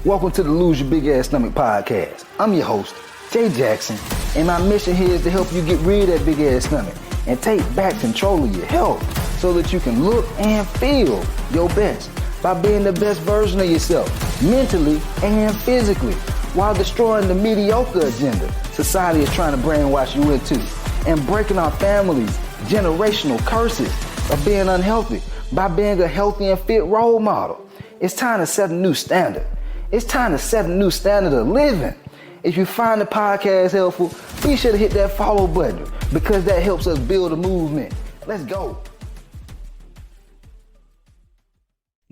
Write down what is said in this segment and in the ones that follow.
Welcome to the Lose Your Big Ass Stomach podcast. I'm your host, Jay Jackson, and my mission here is to help you get rid of that big ass stomach and take back control of your health so that you can look and feel your best by being the best version of yourself, mentally and physically, while destroying the mediocre agenda society is trying to brainwash you into, and breaking our families' generational curses of being unhealthy by being a healthy and fit role model. It's time to set a new standard. It's time to set a new standard of living. If you find the podcast helpful, be sure to hit that follow button because that helps us build a movement. Let's go.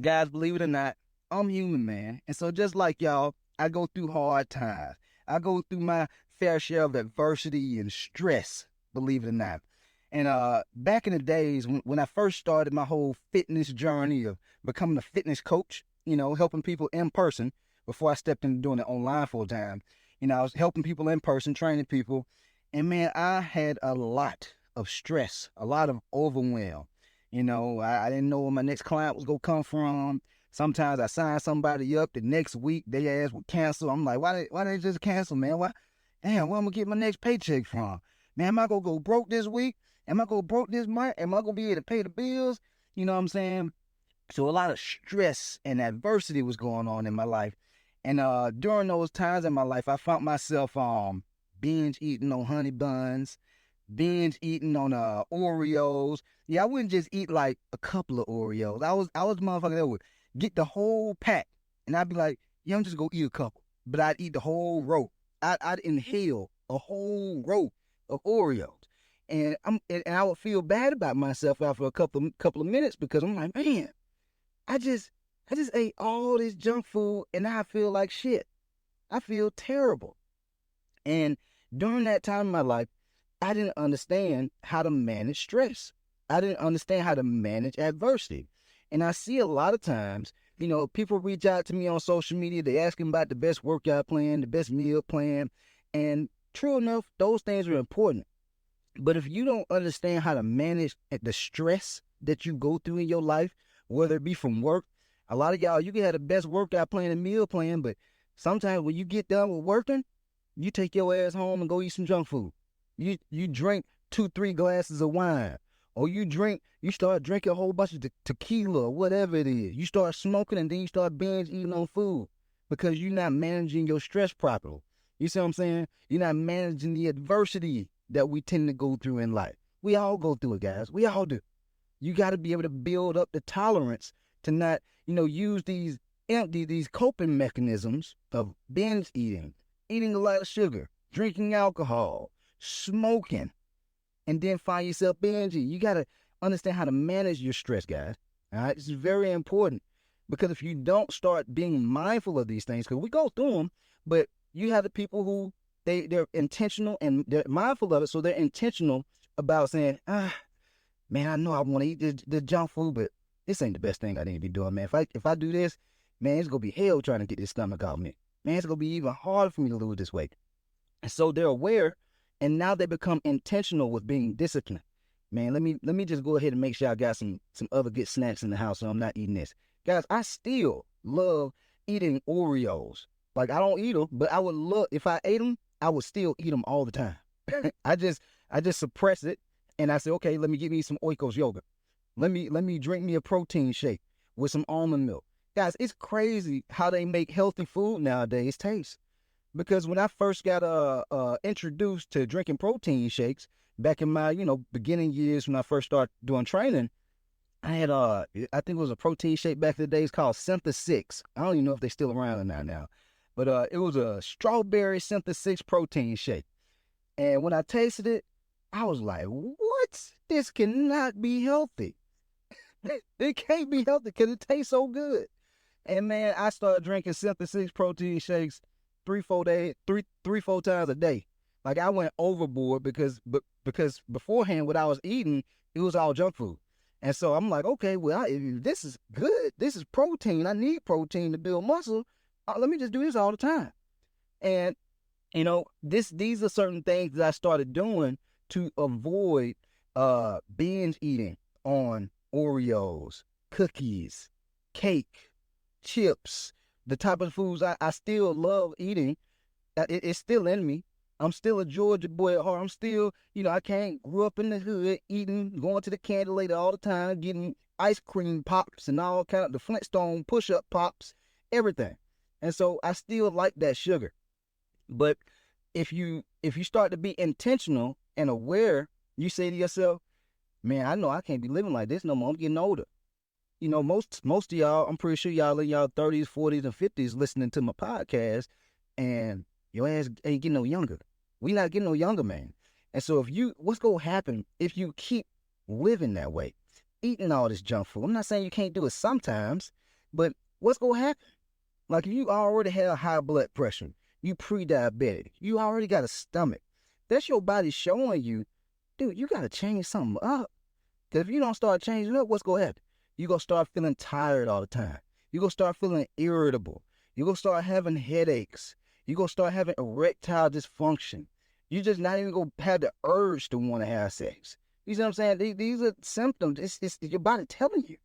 Guys, believe it or not, I'm human, man. And so just like y'all, I go through hard times. I go through my fair share of adversity and stress, believe it or not. And back in the days when I first started my whole fitness journey of becoming a fitness coach, helping people in person before I stepped into doing it online full time, I was helping people in person, training people. And man, I had a lot of stress, a lot of overwhelm. I didn't know where my next client was going to come from. Sometimes I signed somebody up the next week, their ass would cancel. I'm like, why they just cancel, man? Where I'm going to get my next paycheck from? Man, am I going to go broke this week? Am I going to broke this month? Am I going to be able to pay the bills? You know what I'm saying? So a lot of stress and adversity was going on in my life. And during those times in my life, I found myself binge eating on honey buns, binge eating on Oreos. Yeah, I wouldn't just eat like a couple of Oreos. I was a motherfucker that would get the whole pack, and I'd be like, yeah, I'm just gonna eat a couple, but I'd eat the whole row. I'd inhale a whole row of Oreos, and I would feel bad about myself after a couple of minutes because I'm like, man, I just ate all this junk food and now I feel like shit. I feel terrible. And during that time in my life, I didn't understand how to manage stress. I didn't understand how to manage adversity. And I see a lot of times, people reach out to me on social media. They asking about the best workout plan, the best meal plan. And true enough, those things are important. But if you don't understand how to manage the stress that you go through in your life, whether it be from work, a lot of y'all, you can have the best workout plan and meal plan, but sometimes when you get done with working, you take your ass home and go eat some junk food. You drink 2-3 glasses of wine, or you start drinking a whole bunch of tequila or whatever it is. You start smoking and then you start binge eating on food because you're not managing your stress properly. You see what I'm saying? You're not managing the adversity that we tend to go through in life. We all go through it, guys. We all do. You got to be able to build up the tolerance to not, use these coping mechanisms of binge eating a lot of sugar, drinking alcohol, smoking, and then find yourself binging. You got to understand how to manage your stress, guys. All right? This is very important because if you don't start being mindful of these things, because we go through them, but you have the people who they're intentional and they're mindful of it, so they're intentional about saying, man, I know I want to eat the junk food, but this ain't the best thing I need to be doing, man. If I do this, man, it's going to be hell trying to get this stomach out of me. Man, it's going to be even harder for me to lose this weight. And so they're aware, and now they become intentional with being disciplined. Man, let me just go ahead and make sure I got some other good snacks in the house so I'm not eating this. Guys, I still love eating Oreos. Like, I don't eat them, but I would love, if I ate them, I would still eat them all the time. I just suppress it. And I said, okay, let me get me some Oikos yogurt. Let me drink me a protein shake with some almond milk. Guys, it's crazy how they make healthy food nowadays taste. Because when I first got introduced to drinking protein shakes back in my, beginning years when I first started doing training, I had I think it was a protein shake back in the days called Syntha 6. I don't even know if they're still around or not now. But it was a strawberry Syntha 6 protein shake. And when I tasted it, I was like, what? This cannot be healthy. It can't be healthy because it tastes so good. And man, I started drinking Syntha 6 protein shakes 3-4 times a day. Like, I went overboard because beforehand what I was eating, it was all junk food. And so I'm like, okay, well, if this is good. This is protein. I need protein to build muscle. Let me just do this all the time. And, these are certain things that I started doing to avoid binge eating on Oreos, cookies, cake, chips, the type of foods I still love eating, it's still in me. I'm still a Georgia boy at heart. I'm still, I can't grew up in the hood eating, going to the candy later all the time, getting ice cream pops and all kind of the Flintstone push-up pops, everything. And so I still like that sugar. But if you start to be intentional and aware, you say to yourself, man, I know I can't be living like this no more. I'm getting older. Most of y'all, I'm pretty sure y'all in y'all 30s, 40s, and 50s listening to my podcast, and your ass ain't getting no younger. We not getting no younger, man. And so what's going to happen if you keep living that way, eating all this junk food? I'm not saying you can't do it sometimes, but what's going to happen? Like, if you already have high blood pressure, you pre-diabetic, you already got a stomach, that's your body showing you, dude, you got to change something up. Because if you don't start changing up, what's going to happen? You're going to start feeling tired all the time. You're going to start feeling irritable. You're going to start having headaches. You're going to start having erectile dysfunction. You're just not even going to have the urge to want to have sex. You see what I'm saying? These are symptoms. It's your body telling you,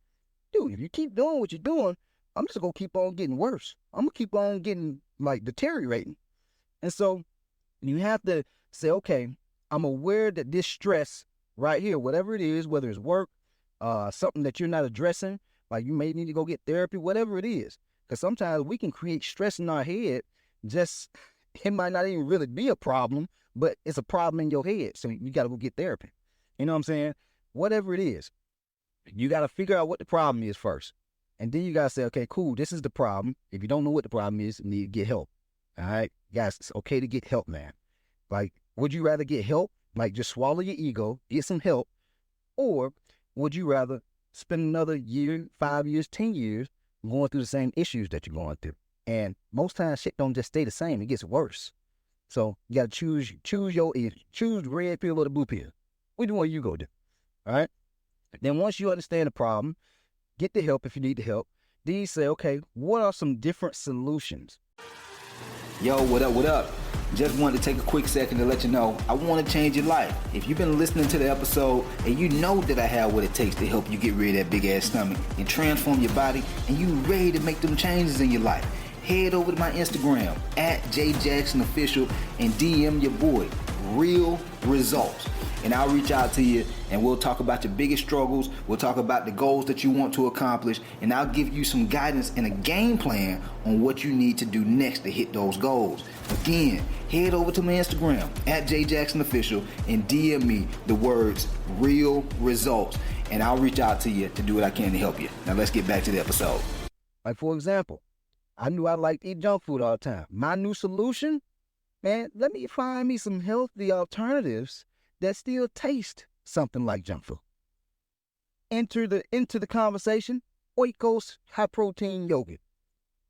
dude, if you keep doing what you're doing, I'm just going to keep on getting worse. I'm going to keep on getting, deteriorating. And so you have to say, okay, I'm aware that this stress right here, whatever it is, whether it's work, something that you're not addressing, like you may need to go get therapy, whatever it is. Because sometimes we can create stress in our head, it might not even really be a problem, but it's a problem in your head. So you got to go get therapy. You know what I'm saying? Whatever it is, you got to figure out what the problem is first. And then you got to say, okay, cool, this is the problem. If you don't know what the problem is, you need to get help. All right? Guys, it's okay to get help, man. Like, would you rather get help? Like, just swallow your ego, get some help? Or would you rather spend another year, 5 years, 10 years going through the same issues that you're going through? And most times shit don't just stay the same. It gets worse. So you got to choose the red pill or the blue pill. Which one you go do? All right? Then once you understand the problem, get the help if you need the help. Then you say, okay, what are some different solutions? Yo, what up, what up? Just wanted to take a quick second to let you know I want to change your life. If you've been listening to the episode and you know that I have what it takes to help you get rid of that big ass stomach and transform your body, and you ready to make them changes in your life, head over to my Instagram @JJacksonOfficial and DM your boy Real Results. And I'll reach out to you and we'll talk about your biggest struggles. We'll talk about the goals that you want to accomplish. And I'll give you some guidance and a game plan on what you need to do next to hit those goals. Again, head over to my Instagram @JJacksonOfficial and DM me the words Real Results. And I'll reach out to you to do what I can to help you. Now let's get back to the episode. Like, for example, I knew I liked to eat junk food all the time. My new solution, man, let me find me some healthy alternatives that still taste something like junk food. Into the conversation, Oikos high protein yogurt,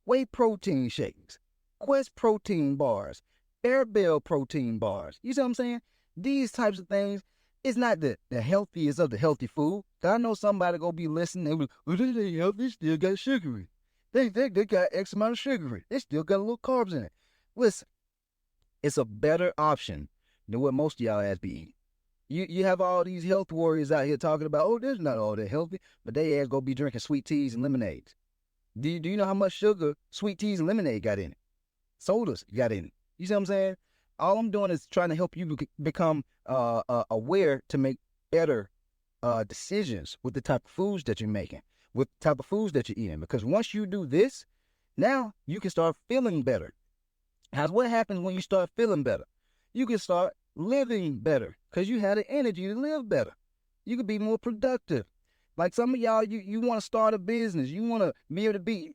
whey protein shakes, Quest protein bars, Bell protein bars. You see what I'm saying? These types of things, it's not the healthiest of the healthy food. I know somebody gonna be listening, they be, well, this ain't healthy, they still got sugar in it. They got X amount of sugar in it. They still got a little carbs in it. Listen, it's a better option than what most of y'all ass be eating. You have all these health warriors out here talking about, oh, this not all that healthy, but they ass go be drinking sweet teas and lemonades. Do you know how much sugar sweet teas and lemonade got in it? Sodas got in it. You see what I'm saying? All I'm doing is trying to help you become aware to make better decisions with the type of foods that you're making, with the type of foods that you're eating. Because once you do this, now you can start feeling better. What happens when you start feeling better? You can start living better because you had the energy to live better. You could be more productive. Like some of y'all, you want to start a business. You want to be able to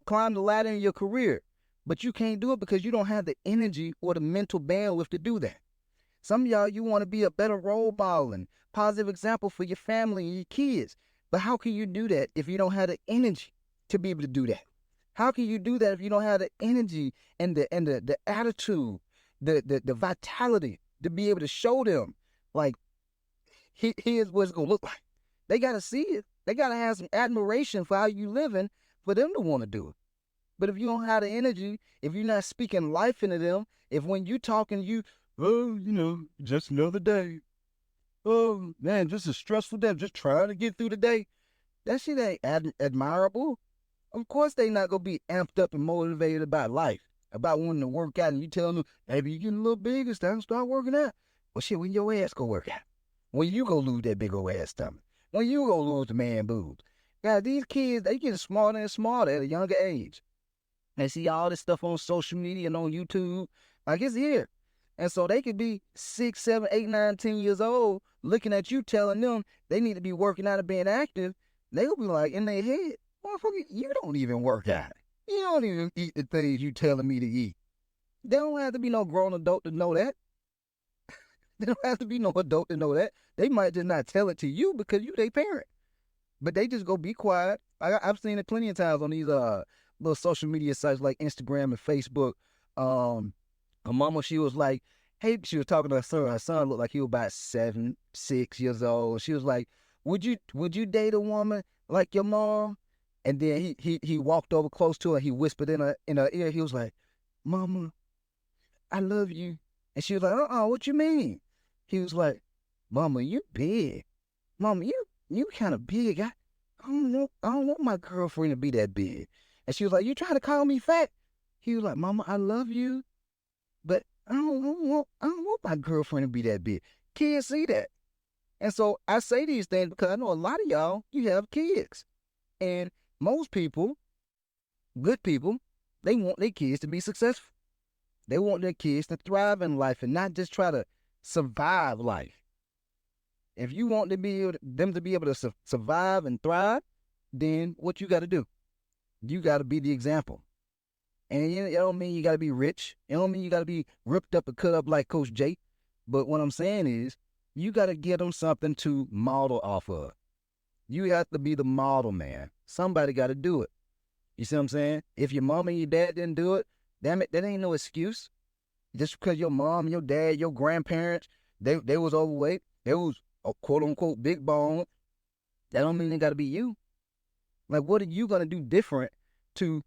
climb the ladder in your career, but you can't do it because you don't have the energy or the mental bandwidth to do that. Some of y'all, you want to be a better role model and positive example for your family and your kids. But how can you do that if you don't have the energy to be able to do that? How can you do that if you don't have the energy and the attitude, the vitality to be able to show them, like, here's what it's going to look like. They got to see it. They got to have some admiration for how you living for them to want to do it. But if you don't have the energy, if you're not speaking life into them, if when you talking, oh, just another day. Oh, man, just a stressful day. Just trying to get through the day. That shit ain't admirable. Of course they not gonna be amped up and motivated about life, about wanting to work out, and you telling them, "Maybe you getting a little big, it's time to start working out." Well, shit, when your ass go work out, when you go lose that big old ass stomach, when you go lose the man boobs. God, these kids, they getting smarter and smarter at a younger age. They see all this stuff on social media and on YouTube, like it's here. And so they could be 6, 7, 8, 9, 10 years old, looking at you telling them they need to be working out and being active. They'll be like in their head, motherfucker, you don't even work out. You don't even eat the things you telling me to eat. There don't have to be no grown adult to know that. There don't have to be no adult to know that. They might just not tell it to you because you their parent. But they just go be quiet. I've seen it plenty of times on these little social media sites like Instagram and Facebook. Her mama, she was like, hey, she was talking to her son. Her son looked like he was about 7, 6 years old. She was like, would you date a woman like your mom? And then he walked over close to her. He whispered in her ear. He was like, Mama, I love you. And she was like, what you mean? He was like, Mama, you big. Mama, you kind of big. I don't want my girlfriend to be that big. And she was like, you trying to call me fat? He was like, Mama, I love you, but I don't want my girlfriend to be that big. Kids see that. And so I say these things because I know a lot of y'all, you have kids. And most people, good people, they want their kids to be successful. They want their kids to thrive in life and not just try to survive life. If you want them to be able to survive and thrive, then what you got to do? You got to be the example. And it don't mean you got to be rich. It don't mean you got to be ripped up and cut up like Coach J. But what I'm saying is, you got to give them something to model off of. You have to be the model, man. Somebody got to do it. You see what I'm saying? If your mom and your dad didn't do it, damn it, that ain't no excuse. Just because your mom, your dad, your grandparents, they was overweight, they was a quote-unquote big bone, that don't mean they got to be you. Like, what are you going to do different to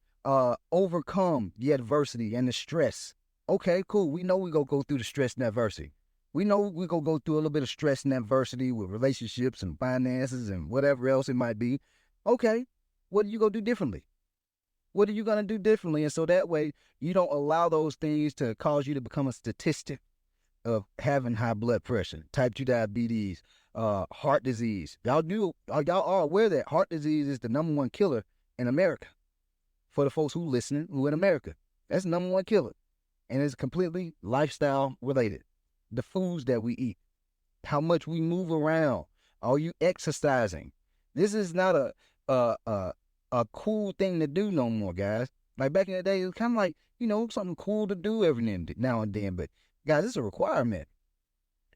overcome the adversity and the stress? Okay, cool. We know we going to go through the stress and adversity. We know we going to go through a little bit of stress and adversity with relationships and finances and whatever else it might be. Okay, what are you going to do differently? What are you going to do differently? And so that way, you don't allow those things to cause you to become a statistic of having high blood pressure, type 2 diabetes, heart disease. Y'all are aware that heart disease is the #1 killer in America. For the folks who listening, who in America, that's the #1 killer. And it's completely lifestyle related. The foods that we eat, how much we move around. Are you exercising? This is not a cool thing to do no more, guys. Like back in the day, it was kind of like, something cool to do every now and then. But guys, it's a requirement.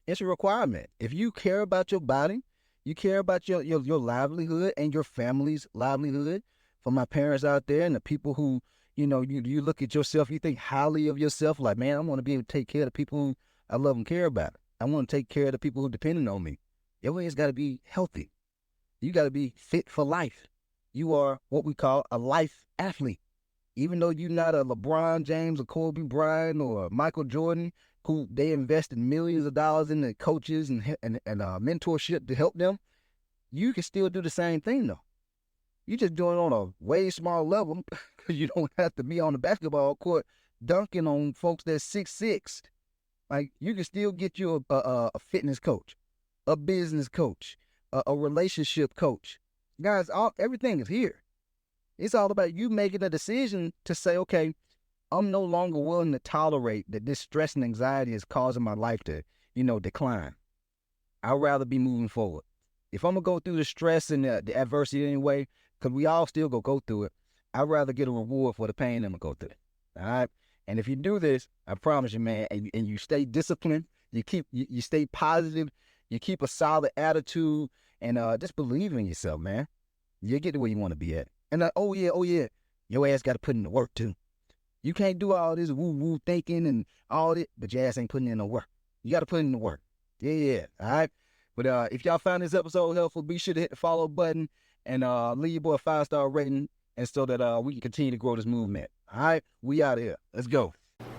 It's a requirement. If you care about your body, you care about your livelihood and your family's livelihood. For my parents out there and the people who, you look at yourself, you think highly of yourself. Like, man, I want to be able to take care of the people who I love and care about. I want to take care of the people who depend on me. Your ass got to be healthy. You got to be fit for life. You are what we call a life athlete. Even though you're not a LeBron James or Kobe Bryant or a Michael Jordan, who they invested millions of dollars in the coaches and mentorship to help them, you can still do the same thing, though. You're just doing it on a way smaller level because you don't have to be on the basketball court dunking on folks that's 6'6". Like, you can still get you a fitness coach, a business coach, a relationship coach. Guys, everything is here. It's all about you making a decision to say, okay, I'm no longer willing to tolerate that this stress and anxiety is causing my life to, decline. I'd rather be moving forward. If I'm going to go through the stress and the adversity anyway, because we all still go through it, I'd rather get a reward for the pain than go through it. All right? And if you do this, I promise you, man, and you stay disciplined, you stay positive, you keep a solid attitude, and just believe in yourself, man. You'll get to where you want to be at. And oh yeah, your ass got to put in the work too. You can't do all this woo-woo thinking and all that, but your ass ain't putting in the work. You got to put in the work. Yeah, all right? But if y'all found this episode helpful, be sure to hit the follow button and leave your boy a 5-star rating, and so that we can continue to grow this movement. All right? We out here. Let's go.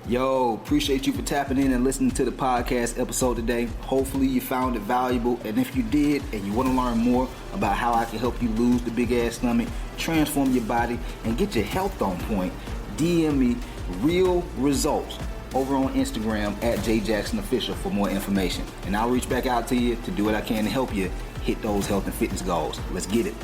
Yo, appreciate you for tapping in and listening to the podcast episode today. Hopefully you found it valuable, and if you did and you want to learn more about how I can help you lose the big ass stomach, transform your body, and get your health on point, DM me real results over on Instagram at JJacksonOfficial for more information. And I'll reach back out to you to do what I can to help you hit those health and fitness goals. Let's get it.